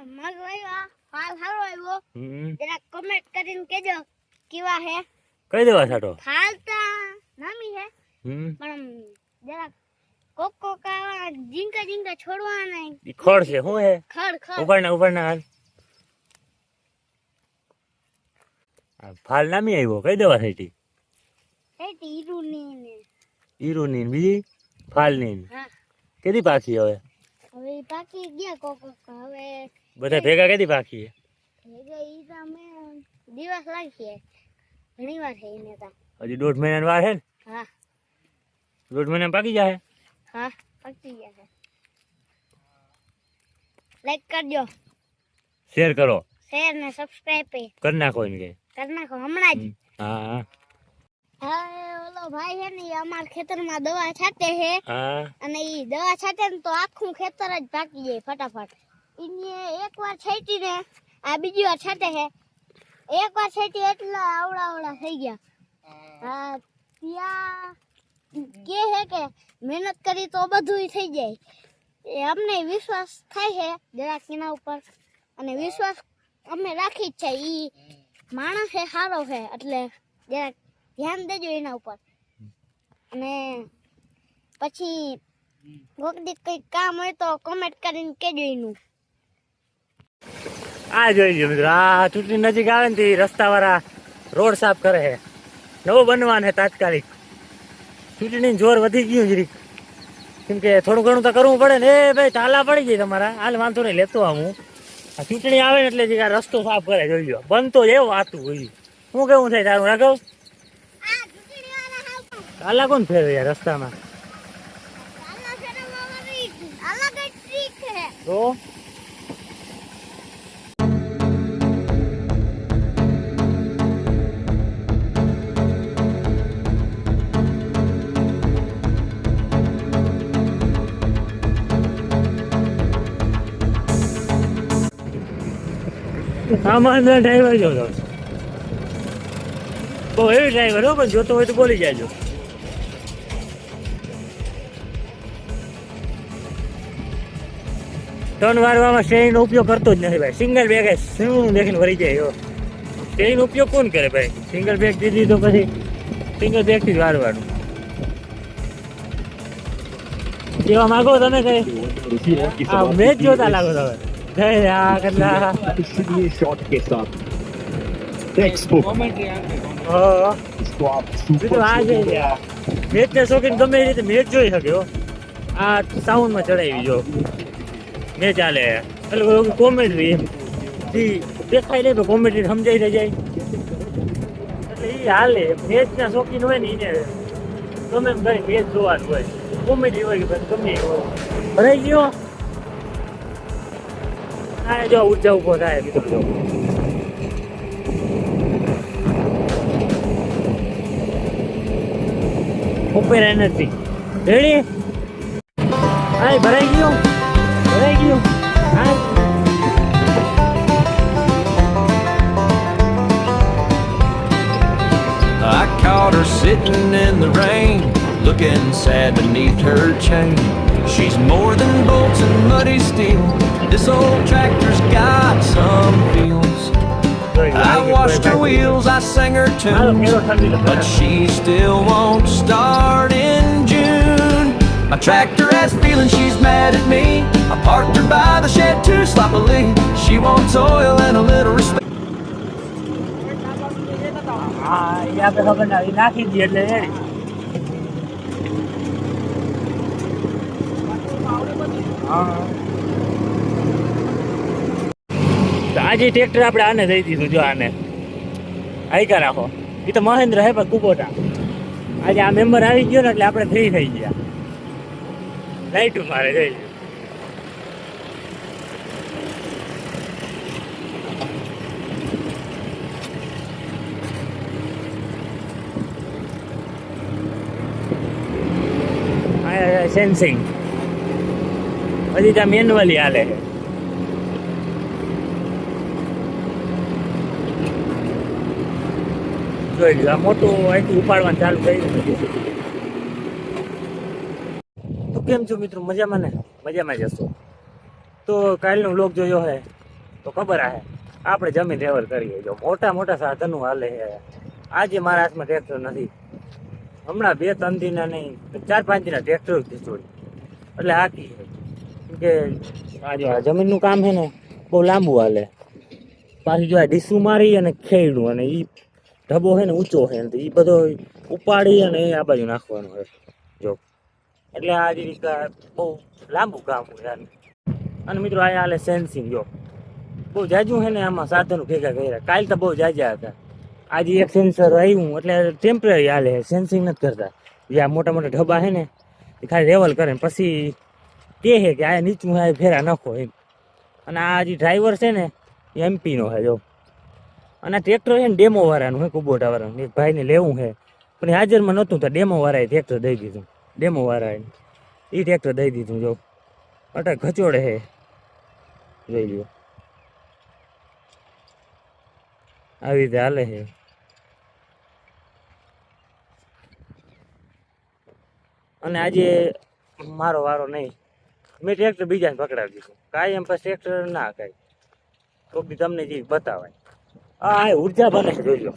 મગવાયો ફાલ સારો આવ્યો જરા કમેન્ટ કરીને કહેજો કેવા હે કઈ દેવા છાટો ફાલ તો નામી હે પણ જરા કોકા જીંકા છોડવાના ઈ ખડ છે શું હે ખડ ઉપર ના હાલ આ ફાલ નામી આવ્યો કઈ દેવા થઈ એટી ઈરુની ઈરુની બીજી ફાલની હા કેદી પાકી હવે પાકી ગયા કોકા હવે બધા ભેગા કેદી પાકી ભેગા ઈ તો અમે દિવસ લાગશે ઘણી વાર થઈ ને તા હજી 1.5 મહિનાની વાર હે ને હા 1.5 મહિના પાકી જાય હા પાકી ગયા છે લાઈક કરજો શેર કરો શેર ને સબસ્ક્રાઇબ કર નાખો એને કે કર નાખો હમણાં જ હા હા ઓલો ભાઈ હે ને ઈ અમાર ખેતરમાં દવા છાંટે હે હા અને ઈ દવા છાંટે ને તો આખું ખેતર જ પાકી જાય ફટાફટ ઈને એકવાર છાંટી ને આ બીજી વાર છાંટે હે એકવાર છાંટી એટલે આવડા થઈ ગયા હા ત્યાં કે હે કે મહેનત કરી તો બધુંય થઈ જાય એ અમને વિશ્વાસ થાય છે જરાક એના ઉપર અને વિશ્વાસ અમે રાખી જ છે ઈ માણસ હે સારો છે એટલે જરાક ધ્યાન દેજો એના ઉપર અને પછી વખતે કઈ કામ હોય તો કમેન્ટ કરીને કહેજો એનું આ જોઈ લો મિત્રો આ ચૂંટણી નજીક આવે ને રસ્તા વાળા રોડ સાફ કરે છે નવો બનવાન છે તાત્કાલિક ચૂંટણી જોર વધી ગયું જરીક કેમ કે થોડું ઘણું તો કરવું પડે ને એ ભાઈ તાલા પડી જાય તમારા હાલ વાંધો નહીં લેતો હું આ ચૂંટણી આવે ને એટલે આ રસ્તો સાફ કરે જોઈ લો બનતો એવો વાતું હોય શું કેવું થાય તારું રાઘવ તાલા કોણ ફેરવે યાર રસ્તામાં તો સામાન ડ્રાઈવર જો બહુ એવી ડ્રાઈવર હો પણ જોતો હોય તો બોલી જાજો ટર્ન વારવામાં સ્ટેરિંગનો ઉપયોગ કરતો જ નથી ભાઈ સિંગલ બેગ શું દેખીને વળી જાય સ્ટેરિંગનો ઉપયોગ કોણ કરે ભાઈ સિંગલ બેગ દીધી તો પછી સિંગલ બેગથી જ વારવાનું કેવા માંગો તમે કઈ મેચ જોતા લાગો તમે शॉट के साथ टेक्स्टबुक મેચ ને શોખીન ગમે એ રીતે મેચ જોઈ શકે આ સાઉન્ડમાં ચડાવી જો મેચ ચાલે એટલે કોમેડી એમ દેખાય નહીં પણ કોમેડી સમજાઈ જાય એટલે એ હાલે મેચ ના શોખીન હોય ને એને ગમે એમ કઈ મેચ જોવાનું હોય કોમેડી હોય કે ગમે હોય ભરાઈ ગયો હા જો ઊંચા ઉભો થાય મિત્રો જો ઉપર એનર્જી રેડી હાય ભરાઈ ગયો હાય I caught her sitting in the rain, looking sad beneath her chain. She's more than bolts and muddy steel. This old tractor's got some feels. I washed her wheels, I sang her tunes, but she still won't start in June. My tractor has feeling she's mad at me. I parked her by the shed too sloppily. She wants oil and a little respect. નાખી દઈએ એટલે ready આજે tractor આપણે આને દઈ દીધું જો આને આઈકા રાખો એ તો મહેન્દ્ર હે પણ કુબોટા આજે આ મેમ્બર આવી ગયો ને એટલે આપણે ફ્રી થઈ ગયા લાઈટ મારે જઈ સેન્સિંગ હજી ત્યાં મેન્યુઅલી હાલે જોઈ લો આ મોટું અહીંથી ઉપાડવાનું ચાલુ કરી દીધું તો કેમ છો મિત્રો મજામાં ને મજામાં જશો તો કાલનો વ્લોગ જોયો હે તો ખબર આવે આપણે જમીન ટ્રેવલ કરીએ. જો મોટા મોટા સાધનો હાલે છે. આજે મારા હાથમાં ટ્રેક્ટર નથી. હમણાં 2-3 દિનના નહીં 4-5 દિનના ટ્રેક્ટર ખીચોડી એટલે હાકી છે. કે આ જમીનનું કામ છે ને બહુ લાંબુ હાલે. પાછું જો આ ડીસું મારી અને ખેડું અને એ ઢબો છે ને ઊંચો છે ને એ બધો ઉપાડી અને આ બાજુ નાખવાનું હોય જો. એટલે આ જે રીતે બહુ લાંબુ કામ હોય. અને મિત્રો અહીંયા હાલે સેન્સિંગ જો બહુ જાજુ છે ને આમાં સાધનો ભેગા કર્યા. કાલ તો બહુ જાજા હતા. આજે એક સેન્સર આવ્યું એટલે ટેમ્પરરી હાલે સેન્સિંગ નથી કરતા. જે આ મોટા મોટા ઢબા છે ને એ ખાલી લેવલ કરે ને પછી કહે છે કે આ નીચું આ ફેરા નાખો એમ. અને આ જે ડ્રાઈવર છે ને એ એમપીનો છે જો. અને આ ટ્રેક્ટર છે ને ડેમો વાળાનું છે કુબોટા વાળાનું. એક ભાઈને લેવું છે પણ હાજરમાં નહોતું તો ડેમો વાળાએ ટ્રેક્ટર દઈ દીધું. ડેમો વાળાએ એ ટ્રેક્ટર દઈ દીધું જો. અટક ખચોડે છે જોઈ લ્યો. આવી રીતે હાલે છે. અને આજે મારો વારો નહીં. મેં ટ્રેક્ટર બીજાને પકડાવી દીધું. કાંઈ એમ પછી ટ્રેક્ટર ના કાંઈ તો બી તમને જે બતાવાય. હા ઉર્જા બને છે જોઈ લો.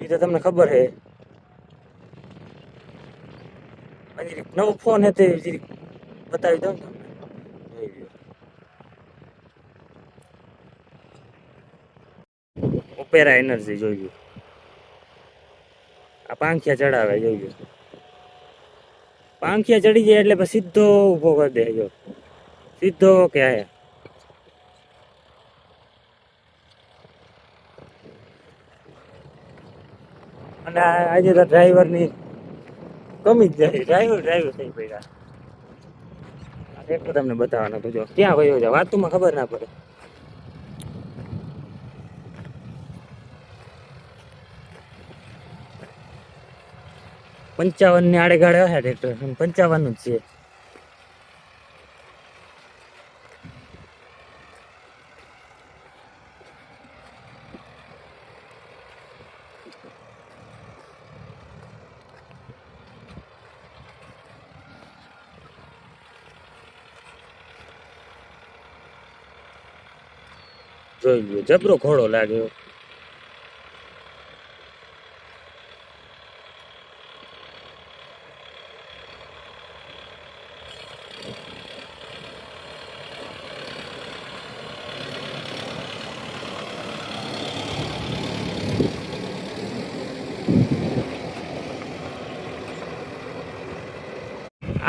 એ તો તમને ખબર છે. નવો ફોન હતો બતાવી દઉં તમને. ઓપેરા એનર્જી જોઈ લો. આ પાંખિયા ચડાવે જોઈ લો. પાંખિયા ચડી જાય એટલે પછી સીધો ઊભો કરી દે જો. સીધો કે આયા. અને આજે તો ડ્રાઈવરની કમી જ જાય. ડ્રાઈવર થઈ પડ્યા. એક તો તમને બતાવવાનો તો જો ક્યાં ગયો છે વાતમાં ખબર ના પડે. પંચાવન ની આડે ગાડે હશે ટ્રેક્ટર. 55 જ છે. જોઈ લ્યો જબરો ઘોડો લાગ્યો.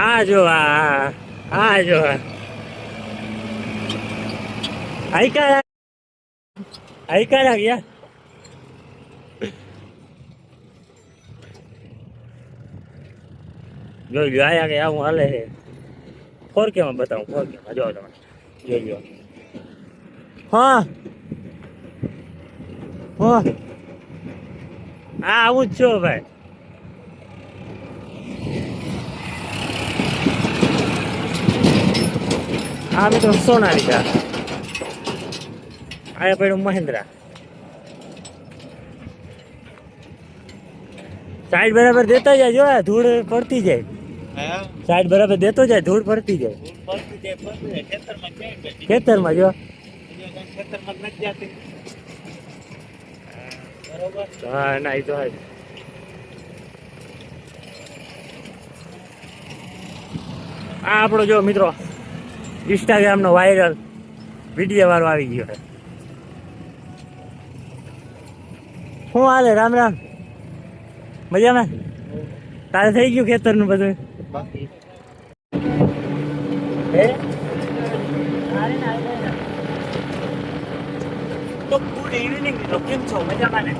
આ જો આ જો આઈકા ગયા. જોઈ લો આયા કે આવું હાલે છે. 4K માં બતાવું. 4K માં જો તમે જોઈ લો. હા આવું જ છો ભાઈ. આ મિત્રો સોનાલિકા. આયા પડ્યું મહિન્દ્રા. સાઈડ બરાબર દેતા જાય જો ધૂળ પડતી જાય. સાઈડ બરાબર દેતો જાય ધૂળ પડતી જાય. ખેતરમાં જો હા ના તો આ આપણો જો મિત્રો ઇન્સ્ટાગ્રામ નો વાયરલ વિડીયો વાળો આવી ગયો છે. શું હાલે રામ રામ મજામાં? તારે થઈ ગયું ખેતર નું બધું? તો ગુડ ઇવનિંગ મિત્રો, કેમ છો? મજામાં ને?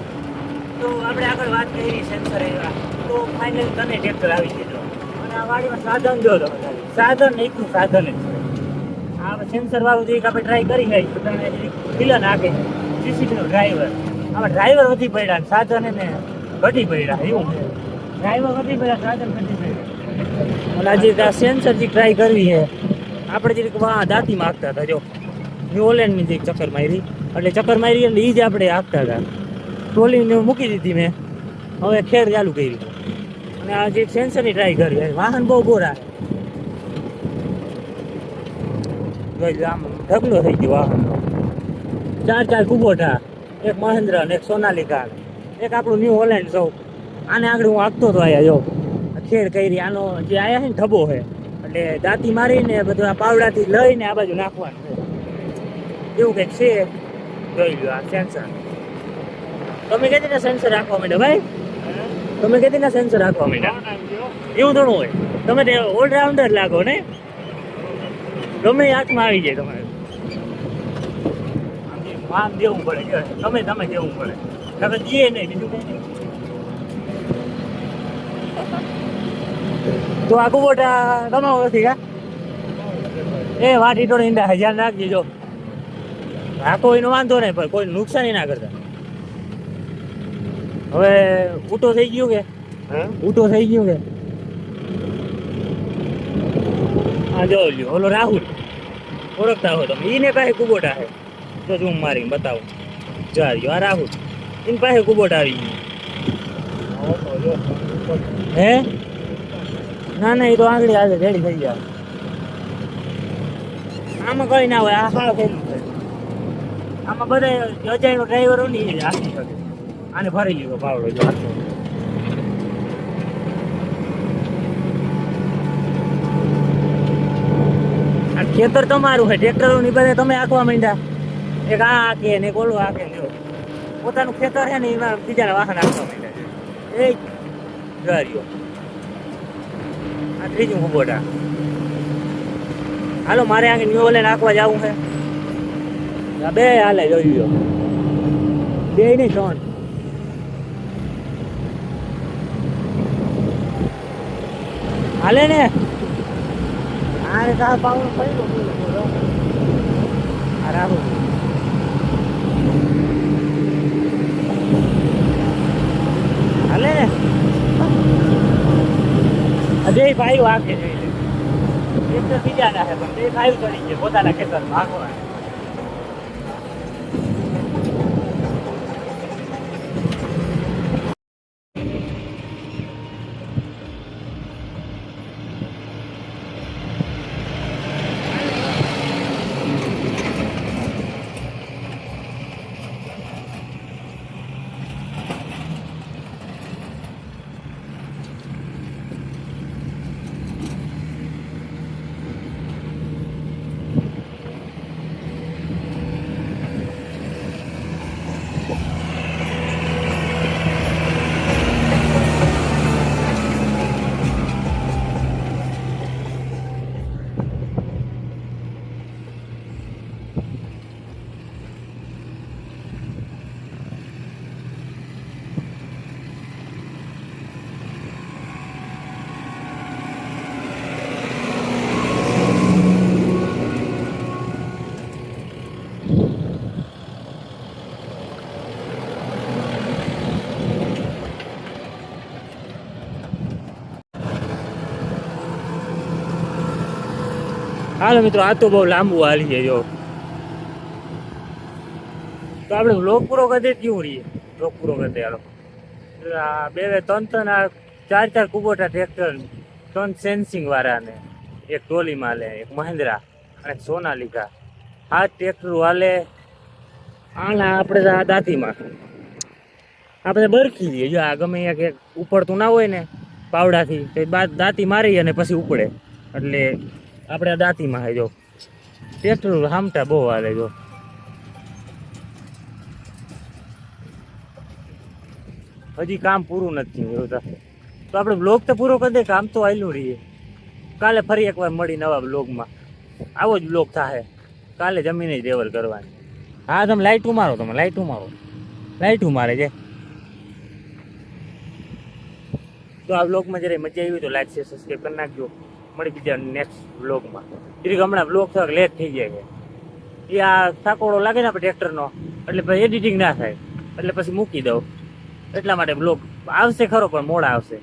તો આપણે આગળ વાત કરી સેન્સર એવા તો ફાઇનલ તને ટ્રેક્ટર આવી દીધો અને આ વાડીમાં સાધન જો તમે સાધન એકનું સાધન જ છે. આ સેન્સર વાળું જે આપણે ટ્રાય કરી ગઈ તો તમે ઢીલા નાખે સીસીટીનો ડ્રાઈવર. આમાં ડ્રાઈવર વધી પડ્યા સાધન એને ઘટી પડ્યા એવું છે. ડ્રાઈવર વધી પડ્યા સાધન ઘટી પડ્યા. અને આજે આ સેન્સર જે ટ્રાય કરવી છે આપણે જે દાંતી માગતા હતા જો ન્યુઓલેન્ડની જે ચક્કર મારી એટલે ચક્કર મારી એટલે એ જ આપણે આપતા હતા. ટ્રોલીને મૂકી દીધી મેં, હવે ખેડ ચાલુ કરી અને આ જે સેન્સરની ટ્રાય કરી વાહન બહુ ગોરા જોઈ લો, આમ ઢગલો થઈ ગયો વાહનનો. 4 કુબોટા, એક મહેન્દ્રા ને એક સોનાલિકા, એક આપણું ન્યૂ હોલેન્ડ સૌ. આને આગળ હું આગતો હતો આયા જો ખેડ કરી. આનો જે આયા છે ને ઢબો છે, એટલે દાંતી મારીને બધું આ પાવડાથી લઈને આ બાજુ નાખવાનું છે. એવું કંઈક છે. જોઈ લો આ સેન્સર. તમે કીધી ને સેન્સર રાખવા માંડ્યા ભાઈ, તમે કીધી ને સેન્સર રાખવા માંડ્યા. એવું થોડું હોય, તમે તે ઓલરાઉન્ડર લાગો ને, ગમે એ હાથમાં આવી જાય તમારે. આમ દેવું પડે, તમે દેવું પડે, તમે દઈએ નહીં, બીજું કઈ નહીં. તો આ કુબોટા તમારો નથી કા? એ વાટી ટોળી ઈંડા ધ્યાન રાખજો. જો રાખો એનો વાંધો નહીં, પણ કોઈ નુકસાની ના કરતા. હવે ઊંટો થઈ ગયું કે? ઊંટો થઈ ગયું કે? હા જો લ્યો, ઓલો રાહુલ ઓળખતા હો તમે, એને પાસે કુબોટા છે. જો ઝૂમ મારીને બતાવું. જો આ રાહુલ, એની પાસે કુબોટા આવી ગયું. હે ના ના, એ તો આંગળી હાજર રેડી થઈ ગયા. આમાં કઈ ના હોય, આ સાવ થયેલું છે. આમાં બધા અજાણ્યો ડ્રાઈવરો નહીં હાકી શકે. આને ફરી ગયો પાવડો જો હાથો. આ ખેતર તમારું છે, ટ્રેક્ટરો ની બધા તમે આંકવા માંડ્યા. એક આ આંકે ને એક ઓલું આંકે ને. પોતાનું ખેતર છે ને એમાં બીજાના વાહન આંકવા માંડ્યા છે. એ ગાડીઓ આ ત્રીજું કુબોટા. હાલો મારે આગળ ન્યુ ઓલે નાખવા જવું છે. આ બે હાલે જોઈ લો, બે નહીં 3. હાલે ને આને કા પાવર પડ્યો બોલો. આ રાહુલ હાલે ને અજય ભાઈ વાગે છે. એક તો બીજા ના છે, પણ બે ભાઈ કરી છે પોતાના ખેતર ભાગવા. હાલો મિત્રો, આ તો બહુ લાંબુ હાલી છે. જો તો આપણે વ્લોગ પૂરો કરી દે કેવું રહીએ. વ્લોગ પૂરો કરી દે હાલો. આ 2-3 આ 4 કુબોટા ટ્રેક્ટર, 3 સેન્સિંગ વાળા ને એક ટોલી માલે, એક મહેન્દ્રા અને એક સોનાલિકા. આ ટ્રેક્ટર હાલે. આના આપણે આ દાંતીમાં આપણે બરખી લઈએ. જો આ ગમે એક ઉપડતું ના હોય ને પાવડાથી, તો દાંતી મારી અને પછી ઉપડે. એટલે આપણે આ દાંતીમાં હે. જો ટ્રેક્ટર હામટા બહુ હાલે. જો હજી કામ પૂરું નથી થયું. તો આપણે બ્લોગ તો પૂરો કરી દે, કામ તો આવેલું રહીએ. કાલે ફરી એકવાર મળી નવા બ્લોગમાં. આવો જ બ્લોગ થાય. કાલે જમીને જ લેવલ કરવાની. હા તમે લાઈટું મારો, તમે લાઈટું મારો, લાઈટું મારે છે. તો આ બ્લોગમાં જયારે મજા આવી તો લાઈક શેર સબસ્ક્રાઈબ કરી નાખજો. મળી બીજા નેક્સ્ટ બ્લોગમાં. હમણાં બ્લોગ થોડાક લેટ થઈ જાય છે. એ આ થાકોડો લાગે ને આપણે ટ્રેક્ટરનો, એટલે પછી એડિટિંગ ના થાય, એટલે પછી મૂકી દઉં. એટલા માટે બ્લોગ આવશે ખરો, પણ મોડા આવશે.